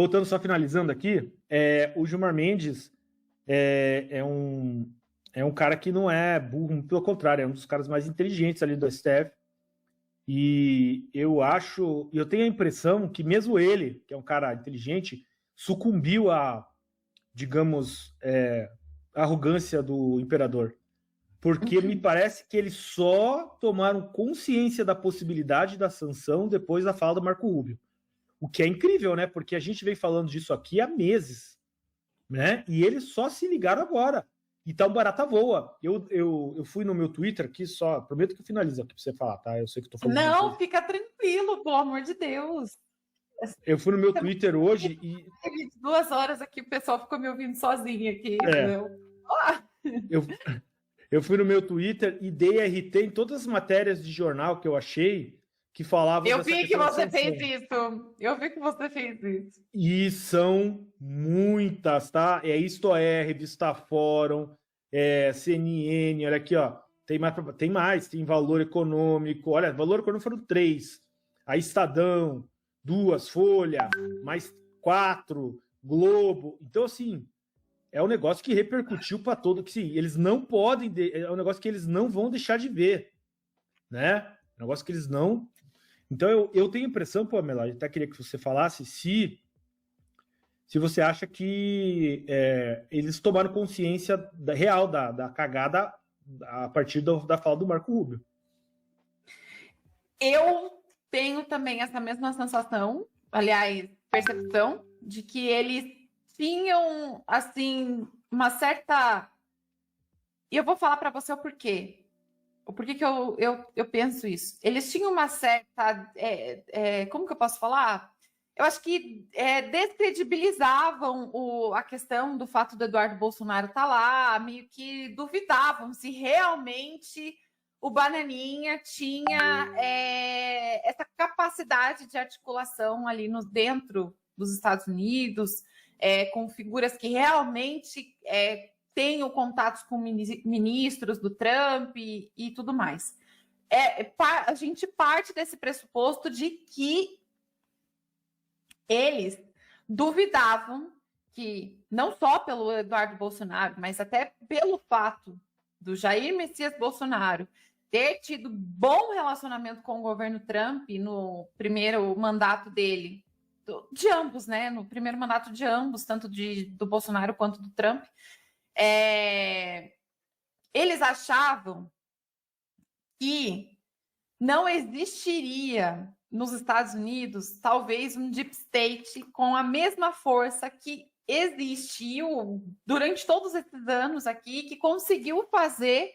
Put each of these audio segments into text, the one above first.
voltando, só finalizando aqui, o Gilmar Mendes é um cara que não é burro, pelo contrário, é um dos caras mais inteligentes ali do STF. E eu tenho a impressão que mesmo ele, que é um cara inteligente, sucumbiu à, digamos, arrogância do imperador. Porque me parece que eles só tomaram consciência da possibilidade da sanção depois da fala do Marco Rubio. O que é incrível, né? Porque a gente vem falando disso aqui há meses, né? E eles só se ligaram agora. Então, barata voa. Eu fui no meu Twitter aqui só. Prometo que eu finalizo aqui pra você falar, tá? Eu sei que eu tô falando. Não, fica tranquilo, pelo amor de Deus. Eu fui no meu Twitter hoje e. 2 horas aqui, o pessoal ficou me ouvindo sozinho aqui. Eu fui no meu Twitter e dei RT em todas as matérias de jornal que eu achei que falavam. Eu vi que você fez isso. Eu vi que você fez isso. E são muitas, tá? Isto Revista Fórum, CNN, olha aqui, ó. Tem mais, tem Valor Econômico. Olha, Valor Econômico foram 3. Aí Estadão, 2, Folha, mais 4, Globo. Então, assim, é um negócio que repercutiu para todo, que sim, eles não podem, é um negócio que eles não vão deixar de ver, né? É um negócio que eles não. Então eu tenho a impressão, Pamela, eu até queria que você falasse se você acha que eles tomaram consciência real da cagada a partir da fala do Marco Rubio. Eu tenho também essa mesma sensação, aliás, percepção, de que eles tinham, assim, uma certa... E eu vou falar para você o porquê. O porquê que eu penso isso. Eles tinham uma certa... como que eu posso falar? Eu acho que descredibilizavam a questão do fato do Eduardo Bolsonaro estar lá, meio que duvidavam se realmente o Bananinha tinha essa capacidade de articulação ali dentro dos Estados Unidos, com figuras que realmente tenham contatos com ministros do Trump e tudo mais. A gente parte desse pressuposto de que eles duvidavam que, não só pelo Eduardo Bolsonaro, mas até pelo fato do Jair Messias Bolsonaro ter tido bom relacionamento com o governo Trump no primeiro mandato dele, de ambos, né? No primeiro mandato de ambos, tanto do Bolsonaro quanto do Trump, eles achavam que não existiria nos Estados Unidos, talvez um deep state com a mesma força que existiu durante todos esses anos aqui, que conseguiu fazer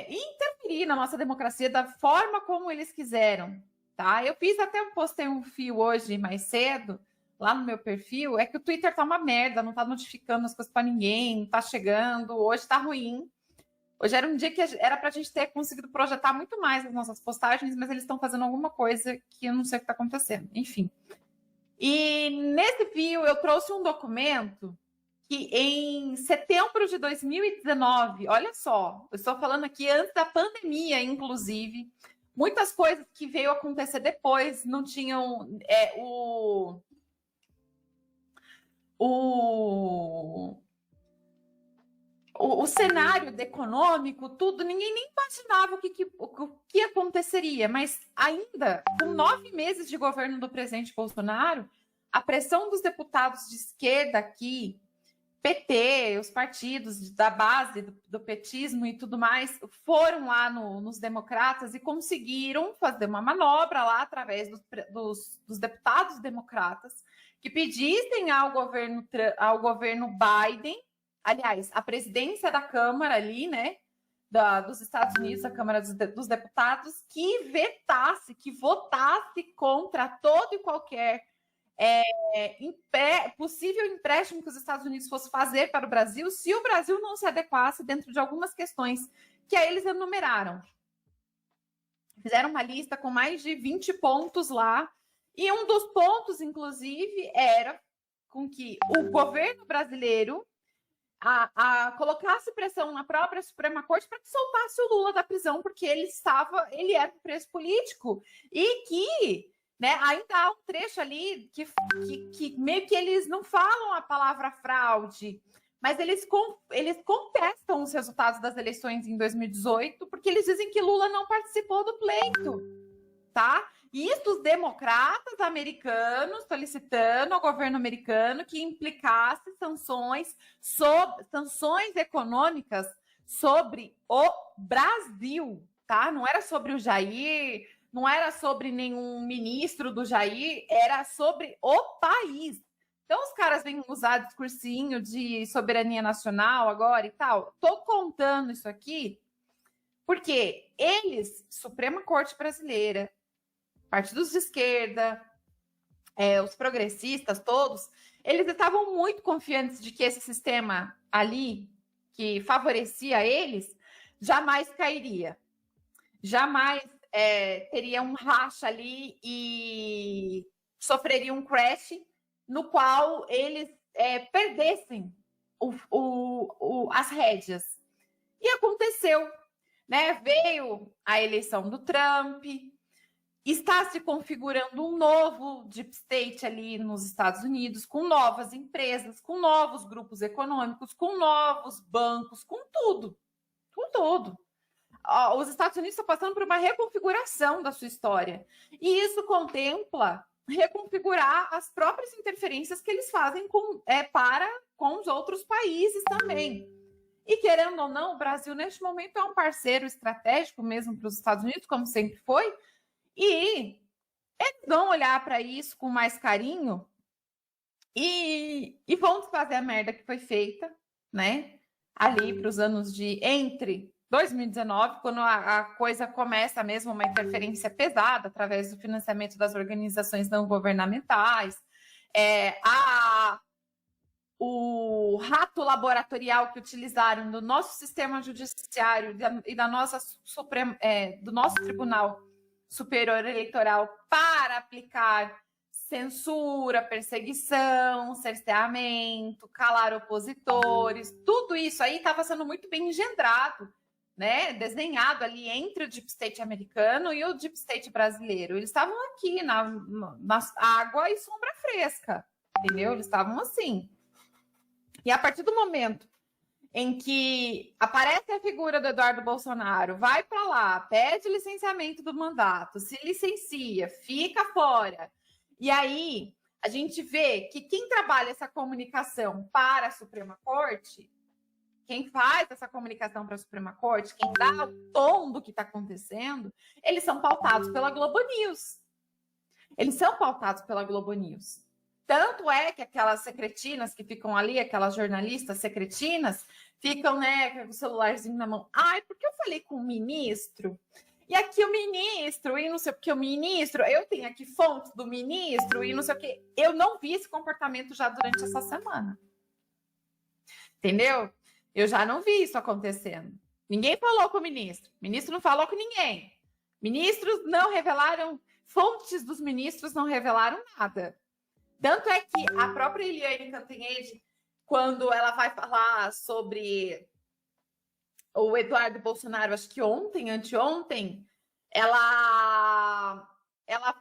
interferir na nossa democracia da forma como eles quiseram, tá? Eu postei um fio hoje mais cedo, lá no meu perfil, que o Twitter tá uma merda, não tá notificando as coisas para ninguém, não tá chegando, hoje tá ruim. Hoje era um dia que era para a gente ter conseguido projetar muito mais as nossas postagens, mas eles estão fazendo alguma coisa que eu não sei o que está acontecendo. Enfim. E nesse fio eu trouxe um documento que em setembro de 2019, olha só, eu estou falando aqui antes da pandemia, inclusive, muitas coisas que veio acontecer depois não tinham o cenário econômico, tudo, ninguém nem imaginava o que aconteceria, mas ainda com 9 meses de governo do presidente Bolsonaro, a pressão dos deputados de esquerda aqui, PT, os partidos da base do petismo e tudo mais, foram lá nos democratas e conseguiram fazer uma manobra lá através dos deputados democratas que pedissem ao governo Biden, aliás, a presidência da Câmara ali, né, dos Estados Unidos, a Câmara dos Deputados, que vetasse, que votasse contra todo e qualquer possível empréstimo que os Estados Unidos fosse fazer para o Brasil, se o Brasil não se adequasse dentro de algumas questões que aí eles enumeraram. Fizeram uma lista com mais de 20 pontos lá, e um dos pontos, inclusive, era com que o governo brasileiro colocasse pressão na própria Suprema Corte para que soltasse o Lula da prisão, porque ele era um preso político e que né? Ainda há um trecho ali que meio que eles não falam a palavra fraude, mas eles contestam os resultados das eleições em 2018, porque eles dizem que Lula não participou do pleito, tá? Isso os democratas americanos solicitando ao governo americano que implicasse sanções econômicas sobre o Brasil, tá? Não era sobre o Jair, não era sobre nenhum ministro do Jair, era sobre o país. Então, os caras vêm usar discursinho de soberania nacional agora e tal. Tô contando isso aqui porque eles, Suprema Corte Brasileira, partidos de esquerda, os progressistas todos, eles estavam muito confiantes de que esse sistema ali, que favorecia eles, jamais cairia. Jamais teria um racha ali e sofreria um crash no qual eles perdessem as rédeas. E aconteceu, né? Veio a eleição do Trump, está se configurando um novo deep state ali nos Estados Unidos, com novas empresas, com novos grupos econômicos, com novos bancos, com tudo. Com tudo. Os Estados Unidos estão passando por uma reconfiguração da sua história. E isso contempla reconfigurar as próprias interferências que eles fazem com os outros países também. E querendo ou não, o Brasil, neste momento, é um parceiro estratégico mesmo para os Estados Unidos, como sempre foi. E eles vão olhar para isso com mais carinho e vão desfazer a merda que foi feita, né? Ali para os anos entre 2019, quando a coisa começa mesmo, uma interferência pesada através do financiamento das organizações não governamentais, o rato laboratorial que utilizaram do nosso sistema judiciário e do nosso Tribunal Superior Eleitoral para aplicar censura, perseguição, cerceamento, calar opositores, tudo isso aí estava sendo muito bem engendrado, né? Desenhado ali entre o Deep State americano e o Deep State brasileiro. Eles estavam aqui na água e sombra fresca, entendeu? Eles estavam assim. E a partir do momento em que aparece a figura do Eduardo Bolsonaro, vai para lá, pede licenciamento do mandato, se licencia, fica fora. E aí a gente vê que quem trabalha essa comunicação para a Suprema Corte, quem faz essa comunicação para a Suprema Corte, quem dá o tom do que está acontecendo, eles são pautados pela Globo News. Eles são pautados pela Globo News. Tanto é que aquelas secretinas que ficam ali, aquelas jornalistas secretinas, ficam, né, com o celularzinho na mão. Ai, porque eu falei com o ministro, e aqui o ministro, e não sei o que o ministro, eu tenho aqui fontes do ministro, e não sei o que. Eu não vi esse comportamento já durante essa semana. Entendeu? Eu já não vi isso acontecendo. Ninguém falou com o ministro não falou com ninguém. Ministros não revelaram, fontes dos ministros não revelaram nada. Tanto é que a própria Eliane Cantanhede, quando ela vai falar sobre o Eduardo Bolsonaro, acho que anteontem, ela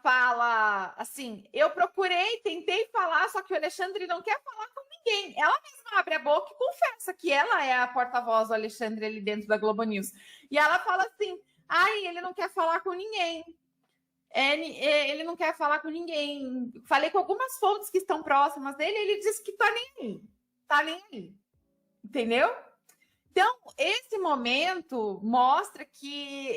fala assim, eu procurei, tentei falar, só que o Alexandre não quer falar com ninguém. Ela mesma abre a boca e confessa que ela é a porta-voz do Alexandre ali dentro da Globo News. E ela fala assim, ele não quer falar com ninguém. Ele não quer falar com ninguém. Falei com algumas fontes que estão próximas dele, ele disse que tá nem aí. Entendeu? Então, esse momento mostra que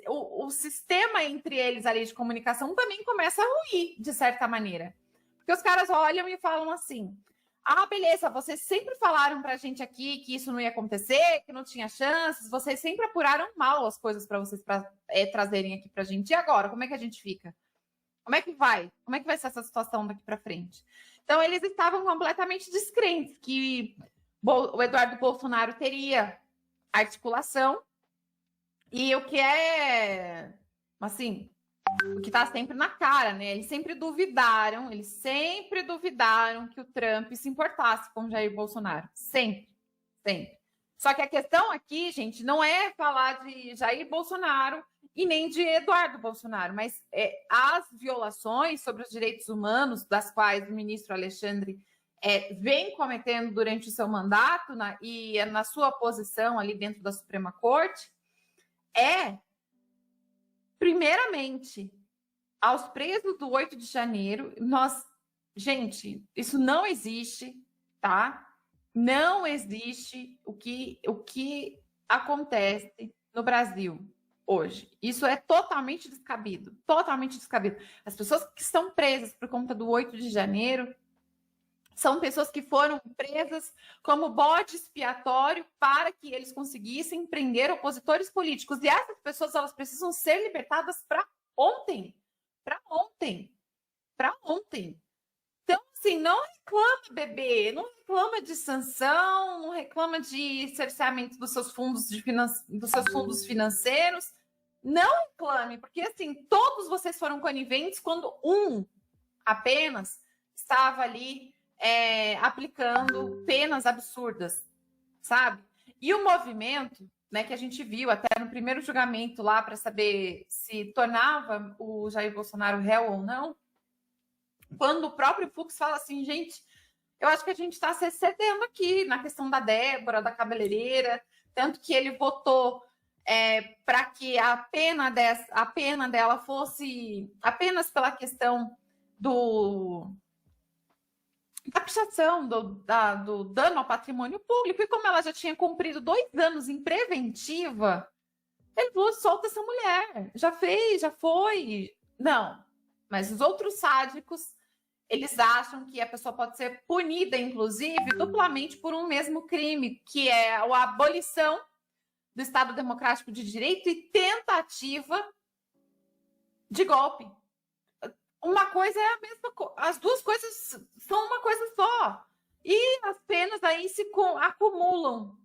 o sistema entre eles ali de comunicação também começa a ruir, de certa maneira. Porque os caras olham e falam assim, beleza, vocês sempre falaram pra gente aqui que isso não ia acontecer, que não tinha chances, vocês sempre apuraram mal as coisas para vocês trazerem aqui pra gente. E agora, como é que a gente fica? Como é que vai? Como é que vai ser essa situação daqui para frente? Então, eles estavam completamente descrentes que o Eduardo Bolsonaro teria articulação e o que assim, o que está sempre na cara, né? Eles sempre duvidaram que o Trump se importasse com Jair Bolsonaro. Sempre. Só que a questão aqui, gente, não é falar de Jair Bolsonaro e nem de Eduardo Bolsonaro, mas as violações sobre os direitos humanos, das quais o ministro Alexandre vem cometendo durante o seu mandato e na sua posição ali dentro da Suprema Corte, primeiramente, aos presos do 8 de janeiro, gente, isso não existe, tá? Não existe o que acontece no Brasil hoje. Isso é totalmente descabido, totalmente descabido. As pessoas que estão presas por conta do 8 de janeiro são pessoas que foram presas como bode expiatório para que eles conseguissem prender opositores políticos. E essas pessoas, elas precisam ser libertadas para ontem. Para ontem. Para ontem. Então, assim, não reclama, bebê, não reclama de sanção, não reclama de cerceamento dos seus fundos financeiros. Não reclame, porque, assim, todos vocês foram coniventes quando apenas estava ali aplicando penas absurdas, sabe? E o movimento, né, que a gente viu até no primeiro julgamento lá para saber se tornava o Jair Bolsonaro réu ou não, quando o próprio Fux fala assim, gente, eu acho que a gente está se excedendo aqui na questão da Débora, da cabeleireira, tanto que ele votou para que a pena dela fosse apenas pela questão da pichação, do dano ao patrimônio público, e como ela já tinha cumprido 2 anos em preventiva, ele falou, solta essa mulher, já fez, já foi. Não, mas os outros sádicos, eles acham que a pessoa pode ser punida, inclusive, duplamente por um mesmo crime, que é a abolição do Estado Democrático de Direito e tentativa de golpe. Uma coisa é a mesma coisa, as duas coisas são uma coisa só. E as penas aí se acumulam,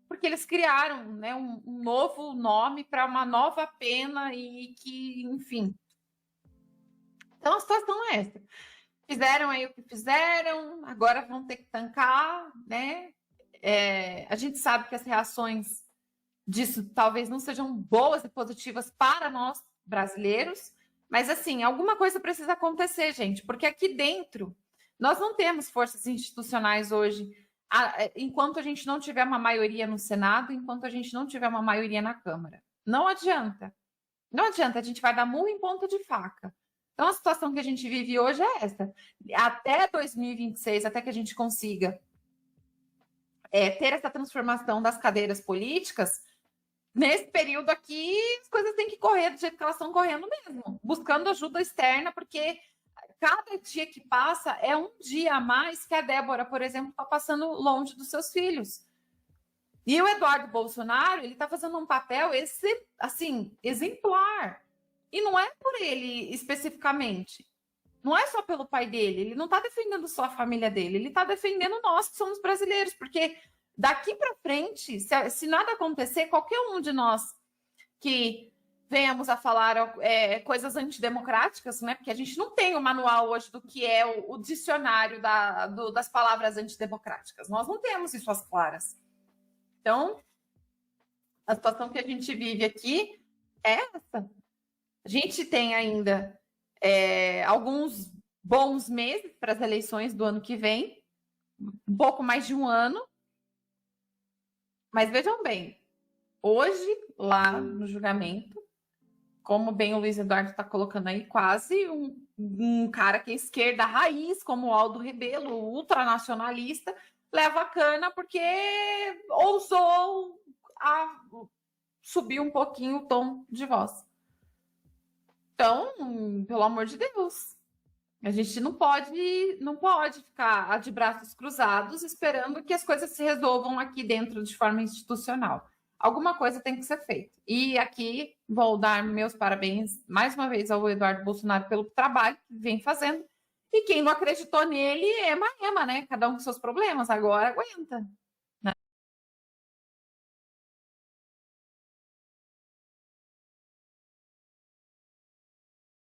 porque eles criaram, né, um novo nome para uma nova pena e que, enfim. Então a situação é essa. Fizeram aí o que fizeram, agora vão ter que tancar, né? A gente sabe que as reações disso talvez não sejam boas e positivas para nós brasileiros, mas, assim, alguma coisa precisa acontecer, gente, porque aqui dentro nós não temos forças institucionais hoje, enquanto a gente não tiver uma maioria no Senado, enquanto a gente não tiver uma maioria na Câmara. Não adianta. Não adianta, a gente vai dar murro em ponta de faca. Então, a situação que a gente vive hoje é essa. Até 2026, até que a gente consiga ter essa transformação das cadeiras políticas, nesse período aqui, as coisas têm que correr do jeito que elas estão correndo mesmo, buscando ajuda externa, porque cada dia que passa é um dia a mais que a Débora, por exemplo, está passando longe dos seus filhos. E o Eduardo Bolsonaro, ele está fazendo um papel, assim, exemplar. E não é por ele especificamente. Não é só pelo pai dele. Ele não está defendendo só a família dele. Ele está defendendo nós, que somos brasileiros, porque daqui para frente, se nada acontecer, qualquer um de nós que venhamos a falar coisas antidemocráticas, né? Porque a gente não tem o manual hoje do que é o dicionário das palavras antidemocráticas. Nós não temos isso às claras. Então, a situação que a gente vive aqui é essa. A gente tem ainda alguns bons meses para as eleições do ano que vem, um pouco mais de um ano. Mas vejam bem, hoje, lá no julgamento, como bem o Luiz Eduardo está colocando aí, quase um cara que é esquerda raiz, como o Aldo Rebelo, ultranacionalista, leva a cana porque ousou subir um pouquinho o tom de voz. Então, pelo amor de Deus, a gente não pode ficar de braços cruzados esperando que as coisas se resolvam aqui dentro de forma institucional. Alguma coisa tem que ser feita. E aqui vou dar meus parabéns mais uma vez ao Eduardo Bolsonaro pelo trabalho que vem fazendo. E quem não acreditou nele, ema, né? Cada um com seus problemas, agora aguenta.